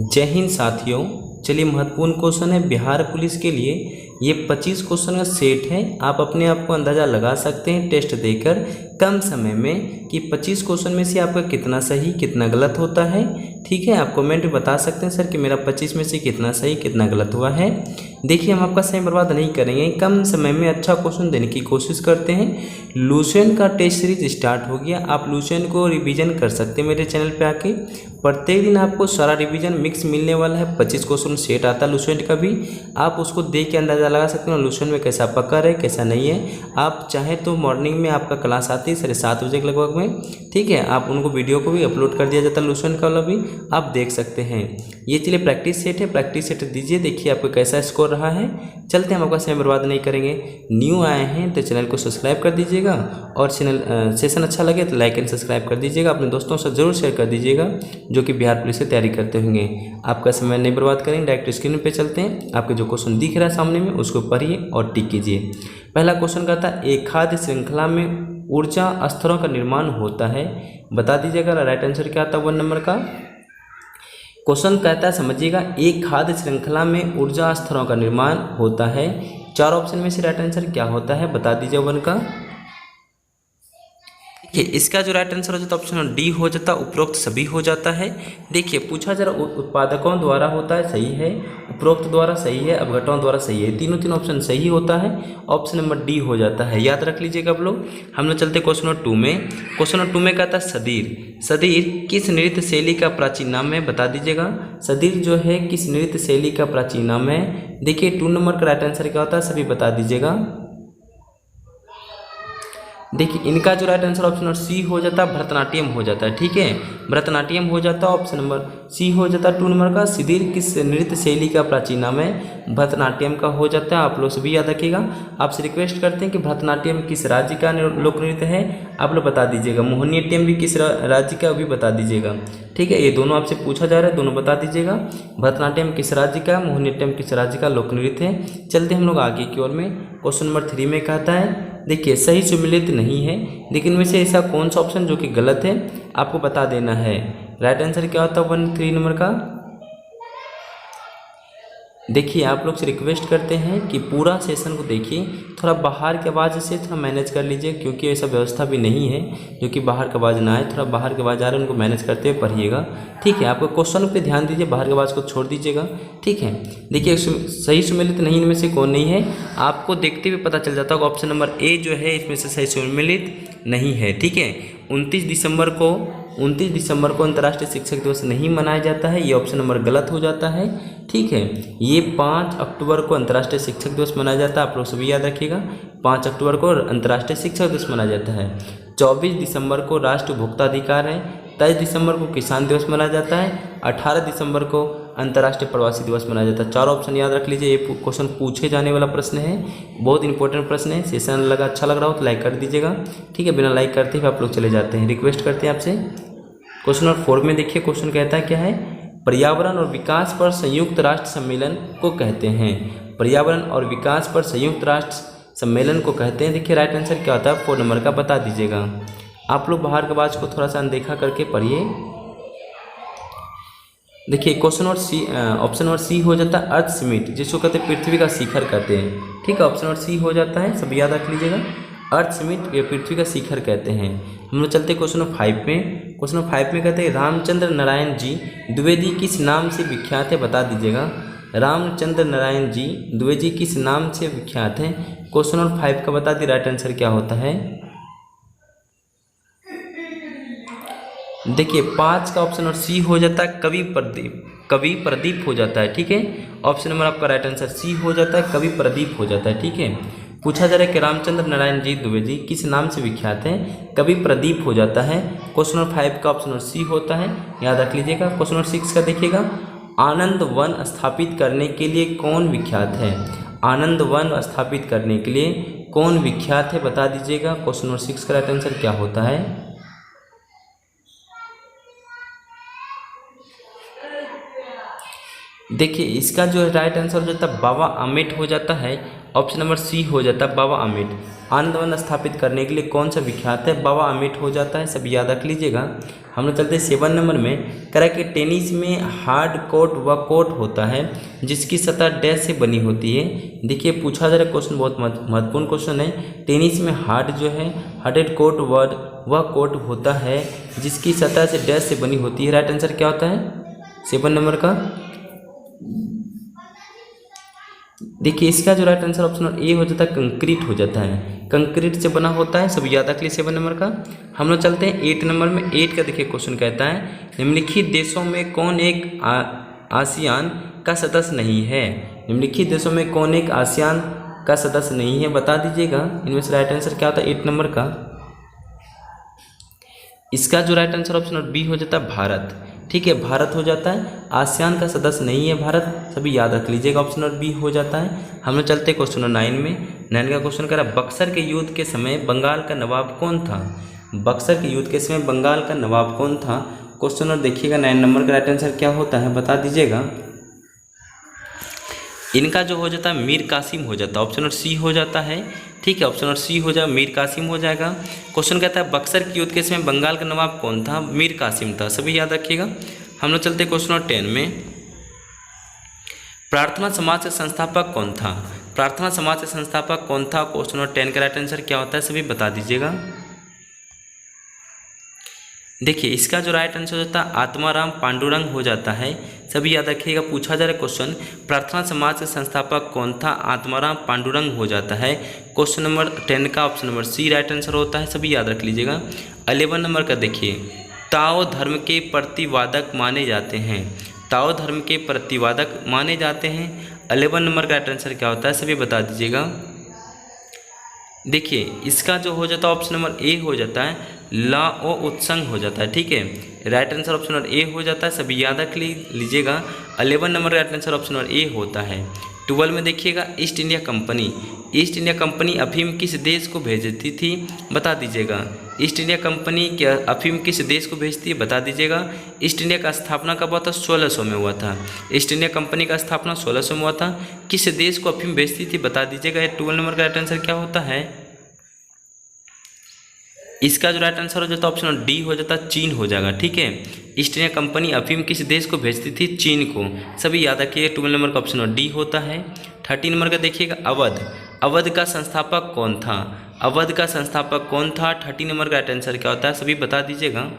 जय हिंद साथियों। चलिए, महत्वपूर्ण क्वेश्चन है बिहार पुलिस के लिए। ये 25 क्वेश्चन का सेट है। आप अपने आप को अंदाज़ा लगा सकते हैं टेस्ट देकर कम समय में कि 25 क्वेश्चन में से आपका कितना सही कितना गलत होता है। ठीक है, आप कमेंट में बता सकते हैं सर कि मेरा 25 में से कितना सही कितना गलत हुआ है। देखिए, हम आपका समय बर्बाद नहीं करेंगे, कम समय में अच्छा क्वेश्चन देने की कोशिश करते हैं। लुसेंट का टेस्ट सीरीज स्टार्ट हो गया। आप लुसेंट को रिवीजन कर सकते हैं मेरे चैनल पे आके। प्रत्येक दिन आपको सारा रिवीजन मिक्स मिलने वाला है। 25 क्वेश्चन सेट आता है लुसेंट का भी। आप उसको देख के अंदाज़ा लगा सकते हो लुसेंट में कैसा पकड़ है कैसा नहीं है। आप चाहे तो मॉर्निंग में आपका क्लास आती है 7:30 बजे के लगभग में। ठीक है, आप उनको वीडियो को भी अपलोड कर दिया जाता है लुसेंट का वाला भी, आप देख सकते हैं। ये चलिए प्रैक्टिस सेट है, प्रैक्टिस सेट दीजिए, देखिए आपको कैसा स्कोर रहा है। चलते हैं, हम आपका समय बर्बाद नहीं करेंगे। न्यू आए हैं तो चैनल को सब्सक्राइब कर दीजिएगा और चैनल सेशन अच्छा लगे तो लाइक एंड सब्सक्राइब कर दीजिएगा। अपने दोस्तों से जरूर शेयर कर दीजिएगा जो कि बिहार पुलिस की तैयारी करते होंगे। आपका समय नहीं बर्बाद करेंगे, डायरेक्ट स्क्रीन पे चलते हैं। आपके जो क्वेश्चन दिख रहा है सामने में उसको पढ़िए और टिक कीजिए। पहला क्वेश्चन कहता है एक खाद्य श्रृंखला में ऊर्जा स्तरों का निर्माण होता है, बता दीजिएगा। राइट आंसर क्या आता है 1 नंबर का। क्वेश्चन कहता है समझिएगा, एक खाद्य श्रृंखला में ऊर्जा स्तरों का निर्माण होता है। 4 ऑप्शन में से राइट आंसर क्या होता है, बता दीजिए 1 का। देखिए, इसका जो राइट आंसर हो जाता है ऑप्शन डी हो जाता, उपरोक्त सभी हो जाता है। देखिए, पूछा जरा उत्पादकों द्वारा होता है, सही है। उपरोक्त द्वारा सही है, अपघटों द्वारा सही है। तीनों ऑप्शन सही होता है। ऑप्शन नंबर डी हो जाता है, याद रख लीजिएगा आप लोग। हम लोग चलते क्वेश्चन नंबर 2 में। क्वेश्चन नंबर 2 में कहता है सदीर। सदीर किस नृत्य शैली का प्राचीन नाम है, बता दीजिएगा। सदीर जो है किस नृत्य शैली का प्राचीन नाम है। देखिए 2 नंबर का राइट आंसर क्या होता है, सभी बता दीजिएगा। देखिए, इनका जो right answer option number C हो जाता है, भरतनाट्यम हो जाता है। ठीक है, भरतनाट्यम हो जाता है, ऑप्शन नंबर सी हो जाता है 2 नंबर का। सदीर किस नृत्य शैली का प्राचीन नाम है, भरतनाट्यम का हो जाता है। आप लोग सभी याद रखिएगा। आपसे रिक्वेस्ट करते हैं कि भरतनाट्यम किस राज्य का लोक नृत्य है, आप लोग बता दीजिएगा। मोहिनीअट्टम भी किस राज्य का, भी बता दीजिएगा। ठीक है, ये दोनों आपसे पूछा जा रहा है, दोनों बता दीजिएगा। भरतनाट्यम किस राज्य का, मोहिनीअट्टम किस राज्य का लोक नृत्य है। चलते हम लोग आगे की ओर में। क्वेश्चन नंबर 3 में कहता है, देखिए सही सुमेलित नहीं है, लेकिन में से ऐसा कौन सा ऑप्शन जो कि गलत है आपको बता देना है। राइट आंसर क्या होता है 3 नंबर का। देखिए, आप लोग से रिक्वेस्ट करते हैं कि पूरा सेशन को देखिए, थोड़ा बाहर की आवाज़ से थोड़ा मैनेज कर लीजिए, क्योंकि ऐसा व्यवस्था भी नहीं है जो कि बाहर की आवाज़ ना आए। थोड़ा बाहर की आवाज़ आ रही है उनको मैनेज करते हुए पढ़िएगा। ठीक है, आपको क्वेश्चन पे ध्यान दीजिए, बाहर की आवाज़ को छोड़ दीजिएगा। ठीक है, देखिए सही सुमेलित नहीं इनमें से कौन नहीं है, आपको देखते हुए पता चल जाता होगा। ऑप्शन नंबर ए जो है इसमें से सही सुमेलित नहीं है। ठीक है, 29 दिसंबर को अंतर्राष्ट्रीय शिक्षक दिवस नहीं मनाया जाता है, ये ऑप्शन नंबर गलत हो जाता है। ठीक है, ये 5 अक्टूबर को अंतर्राष्ट्रीय शिक्षक दिवस मनाया जाता है, आप लोग सभी याद रखिएगा। 5 अक्टूबर को अंतर्राष्ट्रीय शिक्षक दिवस मनाया जाता है। 24 दिसंबर को राष्ट्रीय उपभोक्ता अधिकार है। 23 दिसंबर को किसान दिवस मनाया जाता है। 18 दिसंबर को अंतर्राष्ट्रीय प्रवासी दिवस मनाया जाता है। 4 ऑप्शन याद रख लीजिए। ये क्वेश्चन पूछे जाने वाला प्रश्न है, बहुत इंपॉर्टेंट प्रश्न है। सेशन लगा अच्छा लग रहा हो तो लाइक कर दीजिएगा। ठीक है, बिना लाइक करते हुए आप लोग चले जाते हैं, रिक्वेस्ट करते हैं आपसे। क्वेश्चन नंबर 4 में देखिए, क्वेश्चन कहता है क्या है, पर्यावरण और विकास पर संयुक्त राष्ट्र सम्मेलन को कहते हैं। पर्यावरण और विकास पर संयुक्त राष्ट्र सम्मेलन को कहते हैं। देखिए राइट आंसर क्या होता है 4 नंबर का, बता दीजिएगा। आप लोग बाहर के आवाज़ को थोड़ा सा अनदेखा करके पढ़िए। देखिए क्वेश्चन और सी, ऑप्शन नंबर सी हो जाता है अर्थ समिट, जिसको कहते हैं पृथ्वी का शिखर कहते हैं। ठीक है, ऑप्शन नंबर सी हो जाता है, सब याद रख लीजिएगा। अर्थ समिट या पृथ्वी का शिखर कहते हैं। हम लोग चलते क्वेश्चन नंबर 5 में। क्वेश्चन नंबर 5 में कहते हैं रामचंद्र नारायण जी द्विवेदी किस नाम से विख्यात है, बता दीजिएगा। रामचंद्र नारायण जी द्विवेदी किस नाम से विख्यात है। क्वेश्चन नंबर 5 का बता दी, राइट आंसर क्या होता है। देखिए 5 का ऑप्शन और सी हो जाता है कवि प्रदीप, कवि प्रदीप हो जाता है। ठीक है, ऑप्शन नंबर आपका राइट आंसर सी हो जाता है, कवि प्रदीप हो जाता है। ठीक है, पूछा जा रहा है कि रामचंद्र नारायण जी द्विवेदी किस नाम से विख्यात हैं, कवि प्रदीप हो जाता है। क्वेश्चन नंबर 5 का ऑप्शन और सी होता है, याद रख लीजिएगा। क्वेश्चन नंबर 6 का देखिएगा, आनंद वन स्थापित करने के लिए कौन विख्यात है। आनंद वन स्थापित करने के लिए कौन विख्यात है, बता दीजिएगा। क्वेश्चन नंबर 6 का राइट आंसर क्या होता है। देखिए इसका जो राइट आंसर हो जाता है बाबा आम्बेडकर हो जाता है। ऑप्शन नंबर सी हो जाता है बाबा अमिट। आनंदवन स्थापित करने के लिए कौन सा विख्यात है? बाबा अमिट हो जाता है, सब याद रख लीजिएगा। हम लोग चलते हैं 7 नंबर में। कह कि टेनिस में हार्ड कोर्ट वह कोर्ट होता है जिसकी सतह डैश से बनी होती है। देखिए पूछा जा रहा क्वेश्चन बहुत महत्वपूर्ण क्वेश्चन है। टेनिस में हार्ड जो है हार्डेड कोर्ट वह कोर्ट होता है जिसकी सतह से डैश से बनी होती है। राइट आंसर क्या होता है 7 नंबर का? देखिए इसका जो राइट आंसर ऑप्शन ए हो जाता है कंक्रीट हो जाता है, कंक्रीट से बना होता है, सब याद रख लीजिए 7 नंबर का। हम लोग चलते हैं 8 नंबर में। 8 का देखिए क्वेश्चन कहता है निम्नलिखित देशों में कौन एक आसियान का सदस्य नहीं है? निम्नलिखित देशों में कौन एक आसियान का सदस्य नहीं है, बता दीजिएगा। इनमें से राइट आंसर क्या होता है 8 नंबर का? इसका जो राइट आंसर ऑप्शन बी हो जाता है भारत। ठीक है, भारत हो जाता है, आसियान का सदस्य नहीं है भारत, सभी याद रख लीजिएगा। ऑप्शन नंबर बी हो जाता है। हम लोग चलते हैं क्वेश्चन नंबर 9 में। 9 का क्वेश्चन कह रहा है बक्सर के युद्ध के समय बंगाल का नवाब कौन था? बक्सर के युद्ध के समय बंगाल का नवाब कौन था? क्वेश्चन नंबर देखिएगा 9 नंबर का राइट आंसर क्या होता है, बता दीजिएगा। इनका जो हो जाता है मीर कासिम हो जाता है, ऑप्शन नंबर सी हो जाता है। ठीक है, ऑप्शन नंबर सी हो जाए मीर कासिम हो जाएगा। क्वेश्चन कहता है बक्सर के युद्ध के समय बंगाल का नवाब कौन था? मीर कासिम था, सभी याद रखिएगा। हम लोग चलते क्वेश्चन नंबर 10 में। प्रार्थना समाज का संस्थापक कौन था? प्रार्थना समाज का संस्थापक कौन था? क्वेश्चन नंबर 10 का राइट आंसर क्या होता है, सभी बता दीजिएगा। देखिए इसका जो राइट आंसर हो जाता है आत्माराम पांडुरंग हो जाता है, सभी याद रखिएगा। पूछा जा रहा है क्वेश्चन प्रार्थना समाज के संस्थापक कौन था? आत्माराम पांडुरंग हो जाता है। क्वेश्चन नंबर 10 का option number C right answer होता है, सभी याद रख लीजिएगा। 11 नंबर का देखिए ताओ धर्म के प्रतिवादक माने जाते हैं, ताओ धर्म के प्रतिवादक माने जाते हैं। 11 नंबर का राइट आंसर क्या होता है, सभी बता दीजिएगा। देखिए इसका जो हो जाता है ऑप्शन नंबर ए हो जाता है ला ओ उत्संग हो जाता है। ठीक है, right answer option number A हो जाता है, सभी याद रख लीजिएगा। 11 number right answer option number A होता है। 12 में देखिएगा east India company, east India company अफीम किस देश को भेजती थी, बता दीजिएगा। ईस्ट इंडिया कंपनी क्या अफीम किस देश को भेजती है, बता दीजिएगा। ईस्ट इंडिया का स्थापना कब हुआ था? 1600 में हुआ था। ईस्ट इंडिया कंपनी का स्थापना 1600 में हुआ था। किस देश को अफीम भेजती थी, बता दीजिएगा। 12 नंबर का राइट आंसर क्या होता है? इसका जो राइट आंसर हो जाता है ऑप्शन डी हो जाता है चीन हो जाएगा। ठीक है, ईस्ट इंडिया कंपनी अफीम किस देश को भेजती थी? चीन को, सभी याद रखिएगा। 12 नंबर का ऑप्शन डी होता है। 13 नंबर का देखिएगा अवध, अवध का संस्थापक कौन था? अवध का संस्थापक कौन था? 13 नंबर का राइट आंसर क्या होता है, सभी बता दीजिएगा।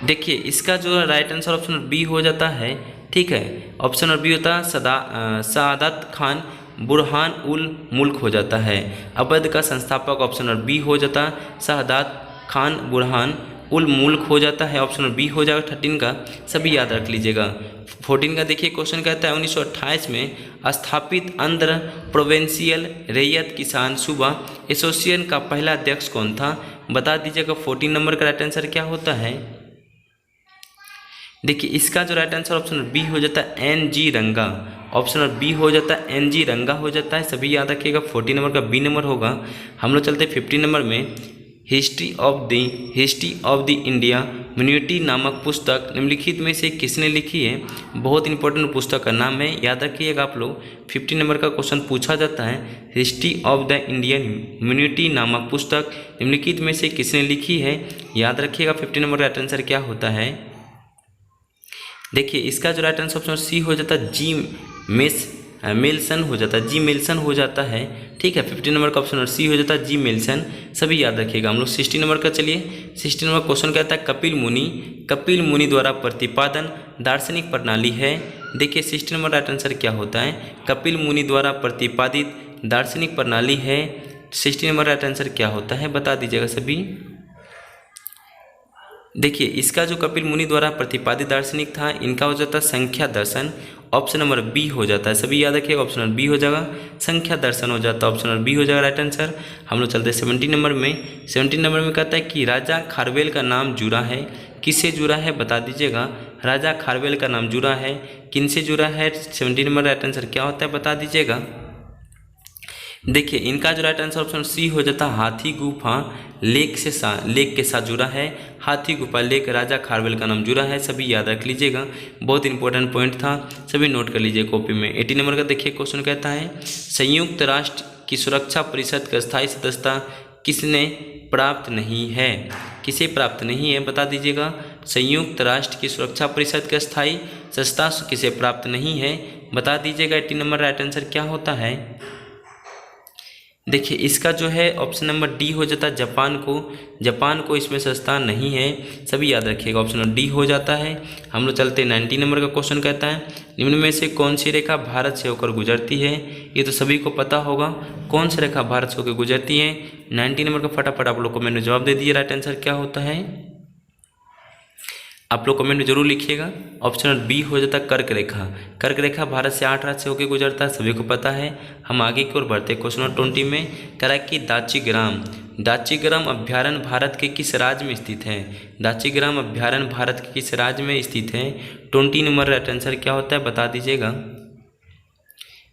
देखिए इसका जो राइट आंसर ऑप्शन बी हो जाता है। ठीक है, ऑप्शन नंबर बी होता है सादत खान बुरहान उल मुल्क हो जाता है। अवध का संस्थापक ऑप्शन नंबर बी हो जाता है सादत खान बुरहान उल मुल्क हो जाता है, ऑप्शन नंबर बी हो जाएगा 13 का, सभी याद रख लीजिएगा। 14 का देखिए क्वेश्चन कहता है 1928 में स्थापित आंध्र प्रोविंशियल रैयत किसान सूबा एसोसिएशन का पहला अध्यक्ष कौन था, बता दीजिएगा। 14 नंबर का राइट आंसर क्या होता है? देखिए इसका जो राइट आंसर ऑप्शन बी हो जाता है एन जी रंगा, ऑप्शन नंबर बी हो जाता है एन जी रंगा हो जाता है, सभी याद रखिएगा। 14 नंबर का बी नंबर होगा। हम लोग चलते हैं 15 नंबर में। हिस्ट्री ऑफ द इंडिया म्यूनिटी नामक पुस्तक निम्नलिखित में से किसने लिखी है? बहुत इंपॉर्टेंट पुस्तक का नाम है, याद रखिएगा आप लोग। 15 नंबर का क्वेश्चन पूछा जाता है हिस्ट्री ऑफ द इंडियन म्यूनिटी नामक पुस्तक निम्नलिखित में से किसने लिखी है, याद रखिएगा। 15 नंबर का राइट आंसर क्या होता है? देखिए इसका जो राइट आंसर ऑप्शन सी हो जाता है जी मेल्सन हो जाता है, जी मेल्सन हो जाता है। ठीक है, 15 नंबर का ऑप्शन सी हो जाता है जी मेल्सन, सभी याद रखिएगा। हम लोग 16 नंबर का चलिए। 16 नंबर क्वेश्चन कहता है कपिल मुनि द्वारा प्रतिपादन दार्शनिक प्रणाली है। देखिए 16 नंबर राइट आंसर क्या होता है? कपिल मुनि द्वारा प्रतिपादित दार्शनिक प्रणाली है। 16 नंबर राइट आंसर क्या होता है, बता दीजिएगा सभी। देखिए इसका जो कपिल मुनि द्वारा प्रतिपादित दार्शनिक था, इनका हो जाता है संख्या दर्शन, ऑप्शन नंबर बी हो जाता है, सभी याद रखिएगा। ऑप्शन नंबर बी हो जाएगा, संख्या दर्शन हो जाता है, ऑप्शन नंबर बी हो जाएगा राइट आंसर। हम लोग चलते हैं 17 नंबर में। 17 नंबर में कहता है कि राजा खारवेल का नाम जुड़ा है, किससे जुड़ा है, बता दीजिएगा। राजा खारवेल का नाम जुड़ा है, किन से जुड़ा है? 17 नंबर राइट आंसर क्या होता है, बता दीजिएगा। देखिए इनका जो राइट आंसर ऑप्शन सी हो जाता है, हाथी गुफा लेक के साथ जुड़ा है। हाथी गुफा लेक राजा खारवेल का नाम जुड़ा है, सभी याद रख लीजिएगा, बहुत इंपॉर्टेंट पॉइंट था, सभी नोट कर लीजिए कॉपी में। 80 नंबर का देखिए क्वेश्चन कहता है, संयुक्त राष्ट्र की सुरक्षा परिषद का स्थायी सदस्यता किसने प्राप्त नहीं है, किसे प्राप्त नहीं है बता दीजिएगा। संयुक्त राष्ट्र की सुरक्षा परिषद का स्थायी सदस्यता किसे प्राप्त नहीं है बता दीजिएगा। 80 नंबर राइट आंसर क्या होता है। देखिए इसका जो है ऑप्शन नंबर डी हो जाता है, जापान को इसमें सदस्यता नहीं है, सभी याद रखिएगा, ऑप्शन नंबर डी हो जाता है। हम लोग चलते हैं 90 नंबर का क्वेश्चन कहता है, निम्न में से कौन सी रेखा भारत से होकर गुजरती है। ये तो सभी को पता होगा कौन सी रेखा भारत से होकर गुजरती है। 90 नंबर का फटाफट आप लोग को मैंने जवाब दे दिया, राइट आंसर क्या होता है आप लोग कमेंट में जरूर लिखिएगा। ऑप्शन बी हो जाता है कर्क रेखा। कर्क रेखा भारत से 8 राज्य से होकर गुजरता है, सभी को पता है। हम आगे की ओर बढ़ते क्वेश्चन नंबर 20 में करा कि दाचीग्राम अभ्यारण्य भारत के किस राज्य में स्थित है। दाचीग्राम अभ्यारण्य भारत के किस राज्य में स्थित है। 20 नंबर राइट आंसर क्या होता है बता दीजिएगा।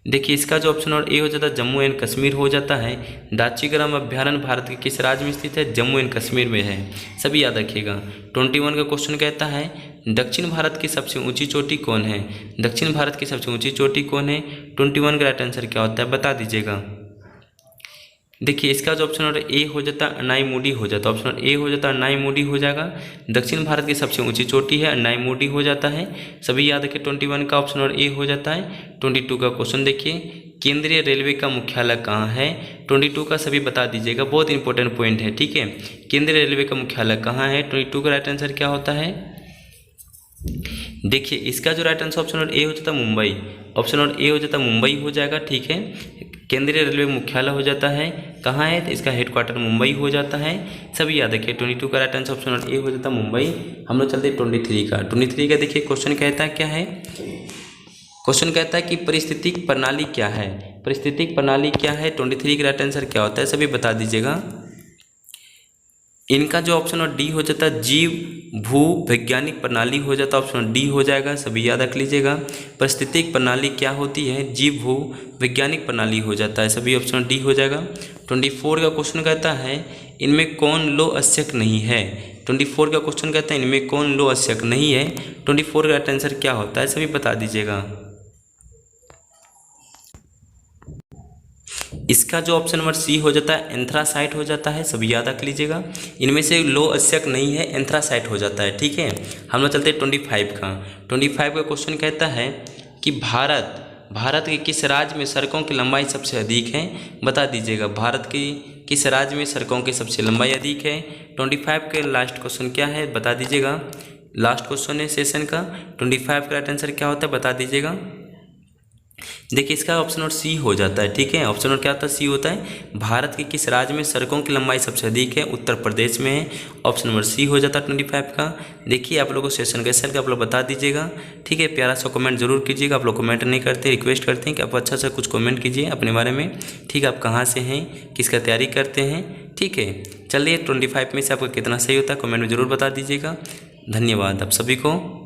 देखिए इसका जो ऑप्शन और ए हो जाता है जम्मू एंड कश्मीर हो जाता है। दाचीग्राम अभ्यारण्य भारत के किस राज्य में स्थित है, जम्मू एंड कश्मीर में है, सभी याद रखिएगा। 21 का क्वेश्चन कहता है, दक्षिण भारत की सबसे ऊंची चोटी कौन है। दक्षिण भारत की सबसे ऊंची चोटी कौन है। 21 का राइट आंसर क्या होता है बता दीजिएगा। देखिए इसका जो ऑप्शन नंबर ए हो जाता है अनाईमुडी हो जाता है, ऑप्शन नंबर ए हो जाता है अनाईमुडी हो जाएगा। दक्षिण भारत की सबसे ऊंची चोटी है अनाईमुडी हो जाता है, सभी याद रखिए। 21 का ऑप्शन नंबर ए हो जाता है। 22 का क्वेश्चन देखिए, केंद्रीय रेलवे का मुख्यालय कहाँ है। 22 का सभी बता दीजिएगा, बहुत इंपॉर्टेंट पॉइंट है, ठीक है। केंद्रीय रेलवे का मुख्यालय कहाँ है। 22 का राइट आंसर क्या होता है। देखिए इसका जो right answer option number A हो जाता है मुंबई, ऑप्शन नंबर ए हो जाता है मुंबई हो जाएगा, ठीक है। केंद्रीय रेलवे मुख्यालय हो जाता है कहाँ है, तो इसका हेडक्वार्टर मुंबई हो जाता है, सभी याद रखिए। 22 का right answer option number A हो जाता है मुंबई। हम लोग चलते हैं 23 का। 23 का देखिए क्वेश्चन कहता है क्या है। क्वेश्चन कहता है कि पारिस्थितिक प्रणाली क्या है। पारिस्थितिक प्रणाली क्या है। 23 का राइट आंसर क्या होता है सभी बता दीजिएगा। इनका जो ऑप्शन और डी हो जाता है जीव भू वैज्ञानिक प्रणाली हो जाता है, ऑप्शन डी हो जाएगा, सभी याद रख लीजिएगा। पारिस्थितिक प्रणाली क्या होती है, जीव भू वैज्ञानिक प्रणाली हो जाता है, सभी ऑप्शन डी हो जाएगा। 24 का क्वेश्चन कहता है इनमें कौन लौह अयस्क नहीं है। 24 का क्वेश्चन कहता है इनमें कौन लौह अयस्क नहीं है। 24 का राइट आंसर क्या होता है सभी बता दीजिएगा। इसका जो ऑप्शन नंबर सी हो जाता है एंथ्रासाइट हो जाता है, सभी याद रख लीजिएगा। इनमें से लौह अयस्क नहीं है, एंथ्रासाइट हो जाता है, ठीक है। हम लोग चलते हैं 25 का। 25 का क्वेश्चन कहता है कि भारत के किस राज्य में सड़कों की लंबाई सबसे अधिक है, बता दीजिएगा। भारत की किस राज्य में सड़कों की सबसे लंबाई अधिक है। 25 के लास्ट क्वेश्चन क्या है बता दीजिएगा। लास्ट क्वेश्चन है सेशन का। 25 का राइट आंसर क्या होता है बता दीजिएगा। देखिए इसका ऑप्शन और सी हो जाता है, ठीक है। ऑप्शन और क्या होता है सी होता है। भारत के किस राज्य में सड़कों की लंबाई सबसे अधिक है, उत्तर प्रदेश में है, ऑप्शन नंबर सी हो जाता है 25 का। देखिए आप लोगों को सेशन कैसे का आप लोग बता दीजिएगा, ठीक है। प्यारा सा कमेंट जरूर कीजिएगा, आप लोग कमेंट नहीं करते, रिक्वेस्ट करते हैं कि आप अच्छा सा कुछ कमेंट कीजिए अपने बारे में, ठीक है। आप कहाँ से हैं, किसका तैयारी करते हैं, ठीक है। चलिए 25 में से आपका कितना सही होता है कमेंट में ज़रूर बता दीजिएगा। धन्यवाद आप सभी को।